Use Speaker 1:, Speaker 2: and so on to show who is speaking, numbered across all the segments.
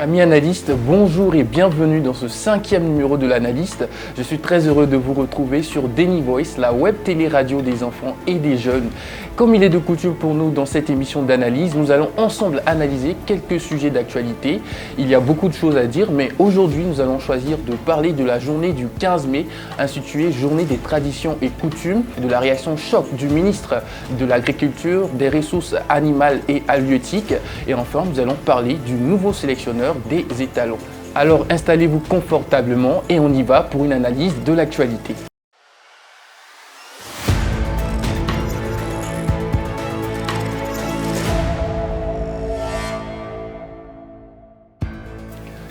Speaker 1: Amis analystes, bonjour et bienvenue dans ce 5e numéro de l'analyste. Je suis très heureux de vous retrouver sur Denny Voice, la web télé-radio des enfants et des jeunes. Comme il est de coutume pour nous dans cette émission d'analyse, nous allons ensemble analyser quelques sujets d'actualité. Il y a beaucoup de choses à dire, mais aujourd'hui nous allons choisir de parler de la journée du 15 mai, intitulée Journée des traditions et coutumes, de la réaction choc du ministre de l'Agriculture, des ressources animales et halieutiques. Et enfin, nous allons parler du nouveau sélectionneur des étalons. Alors installez-vous confortablement et on y va pour une analyse de l'actualité.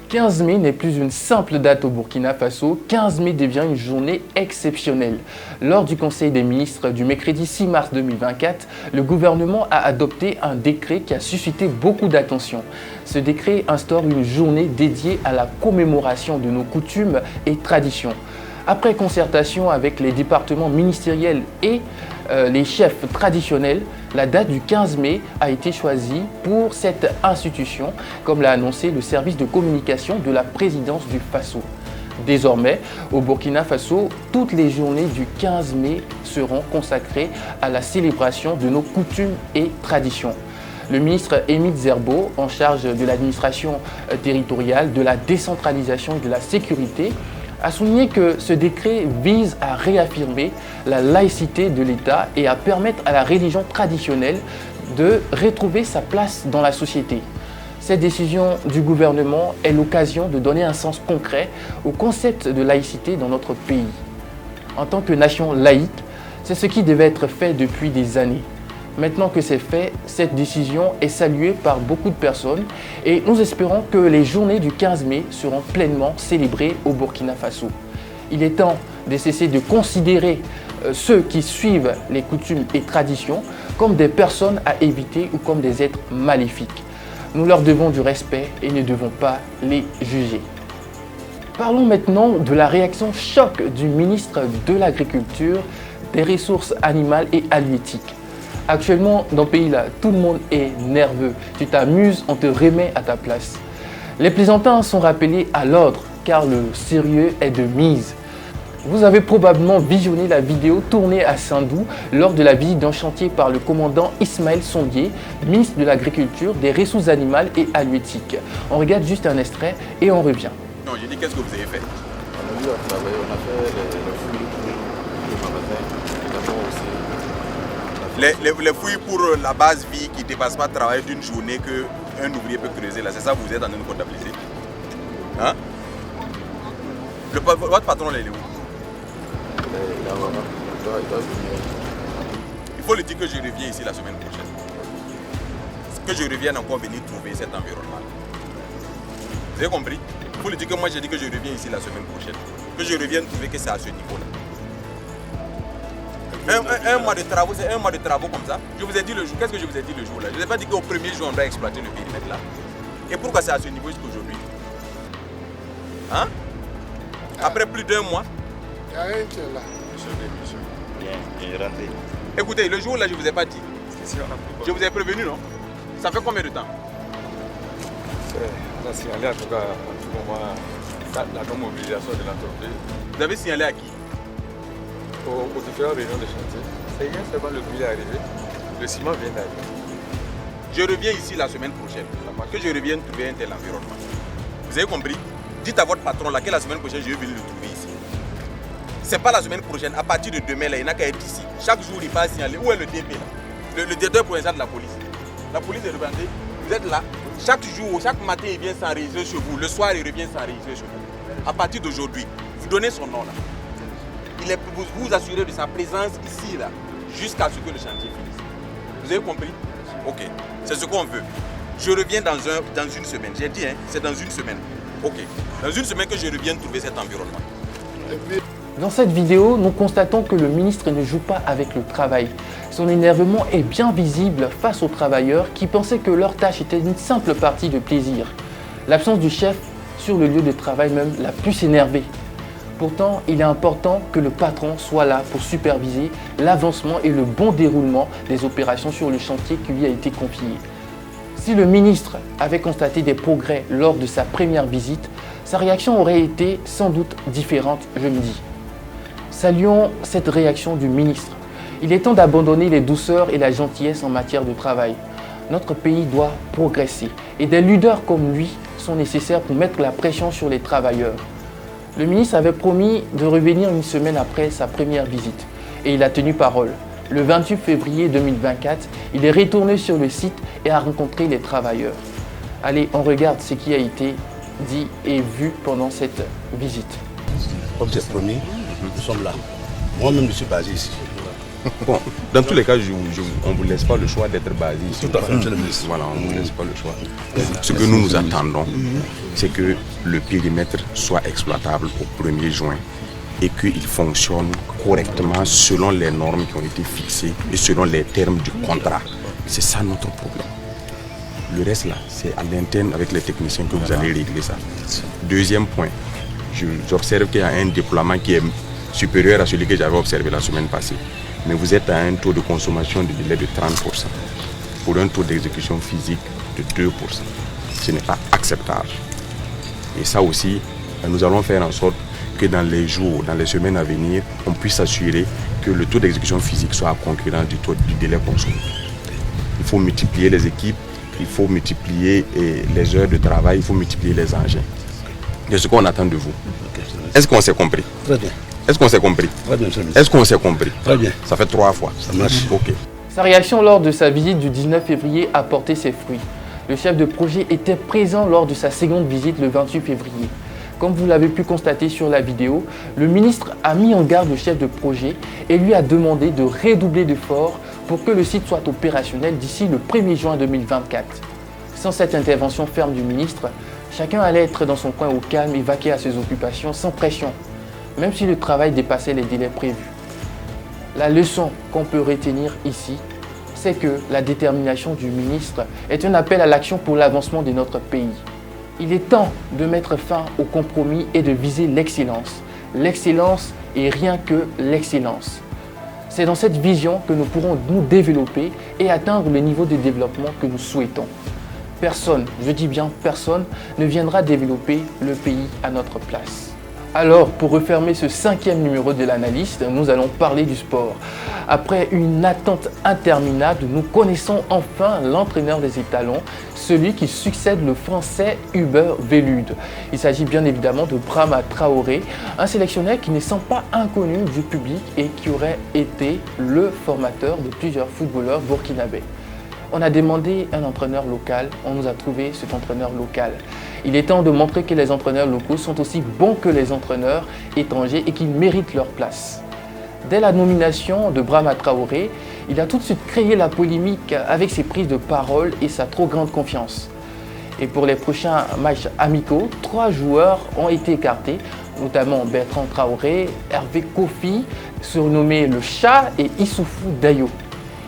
Speaker 1: « 15 mai n'est plus une simple date au Burkina Faso, 15 mai devient une journée exceptionnelle. Lors du Conseil des ministres du mercredi 6 mars 2024, le gouvernement a adopté un décret qui a suscité beaucoup d'attention. Ce décret instaure une journée dédiée à la commémoration de nos coutumes et traditions. Après concertation avec les départements ministériels et les chefs traditionnels, la date du 15 mai a été choisie pour cette institution, comme l'a annoncé le service de communication de la présidence du Faso. Désormais, au Burkina Faso, toutes les journées du 15 mai seront consacrées à la célébration de nos coutumes et traditions. Le ministre Émile Zerbo, en charge de l'administration territoriale, de la décentralisation et de la sécurité, a souligné que ce décret vise à réaffirmer la laïcité de l'État et à permettre à la religion traditionnelle de retrouver sa place dans la société. Cette décision du gouvernement est l'occasion de donner un sens concret au concept de laïcité dans notre pays. En tant que nation laïque, c'est ce qui devait être fait depuis des années. Maintenant que c'est fait, cette décision est saluée par beaucoup de personnes et nous espérons que les journées du 15 mai seront pleinement célébrées au Burkina Faso. Il est temps de cesser de considérer ceux qui suivent les coutumes et traditions comme des personnes à éviter ou comme des êtres maléfiques. Nous leur devons du respect et ne devons pas les juger. Parlons maintenant de la réaction choc du ministre de l'Agriculture, des Ressources animales et halieutiques. Actuellement, dans ce pays-là, tout le monde est nerveux. Tu t'amuses, on te remet à ta place. Les plaisantins sont rappelés à l'ordre car le sérieux est de mise. Vous avez probablement visionné la vidéo tournée à Sindou lors de la visite d'un chantier par le commandant Ismaël Sondier, ministre de l'Agriculture, des Ressources animales et halieutiques. On regarde juste un extrait et on revient.
Speaker 2: Non, j'ai dit qu'est-ce que vous avez fait?
Speaker 3: On a eu à travailler, on a fait les fouilles pour le magasin, également aussi.
Speaker 2: Les fouilles pour la base vie qui ne dépasse pas le travail d'une journée qu'un ouvrier peut creuser là, c'est ça que vous êtes en train de comptabiliser? Hein? Votre patron là, il est où?
Speaker 3: Il doit venir.
Speaker 2: Il faut lui dire que je reviens ici la semaine prochaine. Que je revienne encore venir trouver cet environnement. Vous avez compris? Il faut lui dire que moi j'ai dit que je reviens ici la semaine prochaine. Que je revienne trouver que c'est à ce niveau-là. Un mois de travaux, c'est un mois de travaux comme ça. Je vous ai dit le jour. Qu'est-ce que je vous ai dit le jour là? Je ne vous ai pas dit qu'au premier jour on doit exploiter le périmètre là. Et pourquoi c'est à ce niveau jusqu'aujourd'hui? Hein? Après plus d'un mois.
Speaker 4: Il y a un qui est là.
Speaker 3: Bien, il est rentré.
Speaker 2: Écoutez, le jour là je ne vous ai pas dit. Je vous ai prévenu, non? Ça fait combien de temps?
Speaker 3: On a signalé en tout cas à tout moment la non-mobilisation de l'entreprise.
Speaker 2: Vous avez signalé à qui?
Speaker 3: Aux différentes réunions de chantier. C'est rien seulement le bruit est arrivé. Le ciment vient d'arriver.
Speaker 2: Je reviens ici la semaine prochaine. Que je revienne trouver un tel environnement. Vous avez compris? Dites à votre patron là que la semaine prochaine je vais venir le trouver ici. C'est pas la semaine prochaine. À partir de demain là, il n'a qu'à être ici. Chaque jour il va signaler. Où est le DP là? Le directeur provincial de la police. La police est représentée. Vous êtes là. Chaque jour, chaque matin il vient s'enregistrer chez vous. Le soir il revient s'enregistrer chez vous. À partir d'aujourd'hui, vous donnez son nom là. Vous vous assurez de sa présence ici, là, jusqu'à ce que le chantier finisse. Vous avez compris? Ok, c'est ce qu'on veut. Je reviens dans une semaine. J'ai dit, hein, c'est dans une semaine. Ok, dans une semaine que je revienne trouver cet environnement.
Speaker 1: Dans cette vidéo, nous constatons que le ministre ne joue pas avec le travail. Son énervement est bien visible face aux travailleurs qui pensaient que leur tâche était une simple partie de plaisir. L'absence du chef sur le lieu de travail même l'a plus énervé. Pourtant, il est important que le patron soit là pour superviser l'avancement et le bon déroulement des opérations sur le chantier qui lui a été confié. Si le ministre avait constaté des progrès lors de sa première visite, sa réaction aurait été sans doute différente, je me dis. Saluons cette réaction du ministre. Il est temps d'abandonner les douceurs et la gentillesse en matière de travail. Notre pays doit progresser et des leaders comme lui sont nécessaires pour mettre la pression sur les travailleurs. Le ministre avait promis de revenir une semaine après sa première visite et il a tenu parole. Le 28 février 2024, il est retourné sur le site et a rencontré les travailleurs. Allez, on regarde ce qui a été dit et vu pendant cette visite.
Speaker 5: Comme c'est promis, nous sommes là. Moi-même, je suis basé ici.
Speaker 2: Bon, dans tous les cas, on ne vous laisse pas le choix d'être basé ici.
Speaker 5: Tout à fait, monsieur le ministre.
Speaker 2: Voilà, on ne vous laisse pas le choix. Ce que nous attendons, c'est que le périmètre soit exploitable au 1er juin et qu'il fonctionne correctement selon les normes qui ont été fixées et selon les termes du contrat. C'est ça notre problème. Le reste là, c'est à l'interne avec les techniciens que vous allez régler ça. Deuxième point, j'observe qu'il y a un déploiement qui est supérieur à celui que j'avais observé la semaine passée. Mais vous êtes à un taux de consommation de délai de 30% pour un taux d'exécution physique de 2%. Ce n'est pas acceptable. Et ça aussi, nous allons faire en sorte que dans les jours, dans les semaines à venir, on puisse s'assurer que le taux d'exécution physique soit à concurrence du délai consommé. Il faut multiplier les équipes, il faut multiplier les heures de travail, il faut multiplier les engins. C'est ce qu'on attend de vous. Est-ce qu'on s'est compris?
Speaker 5: Très bien.
Speaker 2: Est-ce qu'on s'est compris?
Speaker 5: Très bien, monsieur le ministre.
Speaker 2: Est-ce qu'on s'est compris?
Speaker 5: Très bien.
Speaker 2: Ça fait 3 fois.
Speaker 5: Ça marche.
Speaker 2: Ok.
Speaker 1: Sa réaction lors de sa visite du 19 février a porté ses fruits. Le chef de projet était présent lors de sa seconde visite le 28 février. Comme vous l'avez pu constater sur la vidéo, le ministre a mis en garde le chef de projet et lui a demandé de redoubler d'efforts pour que le site soit opérationnel d'ici le 1er juin 2024. Sans cette intervention ferme du ministre, chacun allait être dans son coin au calme et vaquer à ses occupations sans pression, même si le travail dépassait les délais prévus. La leçon qu'on peut retenir ici, c'est que la détermination du ministre est un appel à l'action pour l'avancement de notre pays. Il est temps de mettre fin au compromis et de viser l'excellence. L'excellence et rien que l'excellence. C'est dans cette vision que nous pourrons nous développer et atteindre le niveau de développement que nous souhaitons. Personne, je dis bien personne, ne viendra développer le pays à notre place. Alors, pour refermer ce 5e numéro de l'analyste, nous allons parler du sport. Après une attente interminable, nous connaissons enfin l'entraîneur des étalons, celui qui succède le français Hubert Velud. Il s'agit bien évidemment de Brahma Traoré, un sélectionneur qui ne semble pas inconnu du public et qui aurait été le formateur de plusieurs footballeurs burkinabés. On a demandé un entraîneur local, on nous a trouvé cet entraîneur local. Il est temps de montrer que les entraîneurs locaux sont aussi bons que les entraîneurs étrangers et qu'ils méritent leur place. Dès la nomination de Brahma Traoré, il a tout de suite créé la polémique avec ses prises de parole et sa trop grande confiance. Et pour les prochains matchs amicaux, 3 joueurs ont été écartés, notamment Bertrand Traoré, Hervé Kofi, surnommé le Chat, et Issoufou Dayo.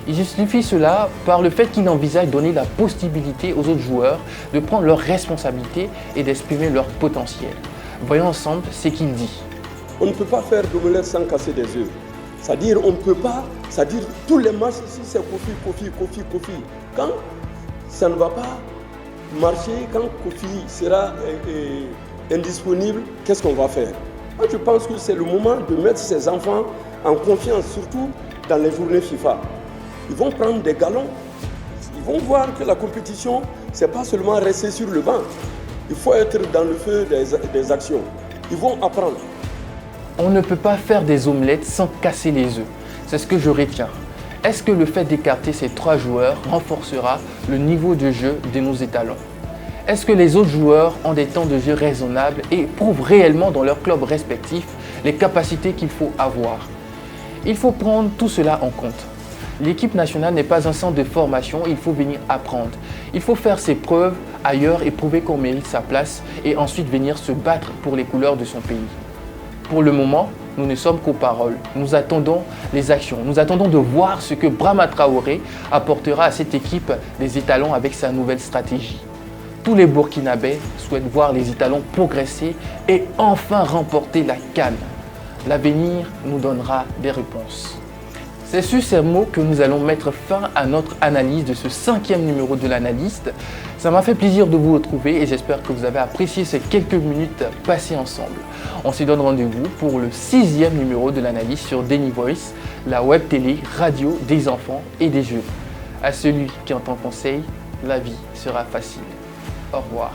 Speaker 1: Il justifie cela par le fait qu'il envisage de donner la possibilité aux autres joueurs de prendre leurs responsabilités et d'exprimer leur potentiel. Voyons ensemble ce qu'il dit.
Speaker 6: On ne peut pas faire d'omelette sans casser des œufs. C'est-à-dire, on ne peut pas, c'est-à-dire tous les matchs ici, c'est Kofi. Quand ça ne va pas marcher, quand Kofi sera indisponible, qu'est-ce qu'on va faire? Moi, je pense que c'est le moment de mettre ces enfants en confiance, surtout dans les journées FIFA. Ils vont prendre des galons, ils vont voir que la compétition, ce n'est pas seulement rester sur le banc. Il faut être dans le feu des actions. Ils vont apprendre.
Speaker 1: On ne peut pas faire des omelettes sans casser les œufs. C'est ce que je retiens. Est-ce que le fait d'écarter ces 3 joueurs renforcera le niveau de jeu de nos étalons? Est-ce que les autres joueurs ont des temps de jeu raisonnables et prouvent réellement dans leurs clubs respectifs les capacités qu'il faut avoir? Il faut prendre tout cela en compte. L'équipe nationale n'est pas un centre de formation, il faut venir apprendre. Il faut faire ses preuves ailleurs et prouver qu'on mérite sa place et ensuite venir se battre pour les couleurs de son pays. Pour le moment, nous ne sommes qu'aux paroles. Nous attendons les actions. Nous attendons de voir ce que Brahma Traoré apportera à cette équipe des étalons avec sa nouvelle stratégie. Tous les Burkinabés souhaitent voir les étalons progresser et enfin remporter la CAN. L'avenir nous donnera des réponses. C'est sur ces mots que nous allons mettre fin à notre analyse de ce 5e numéro de l'analyste. Ça m'a fait plaisir de vous retrouver et j'espère que vous avez apprécié ces quelques minutes passées ensemble. On se donne rendez-vous pour le 6e numéro de l'analyse sur Denny Voice, la web télé radio des enfants et des jeunes. À celui qui entend conseil, la vie sera facile. Au revoir.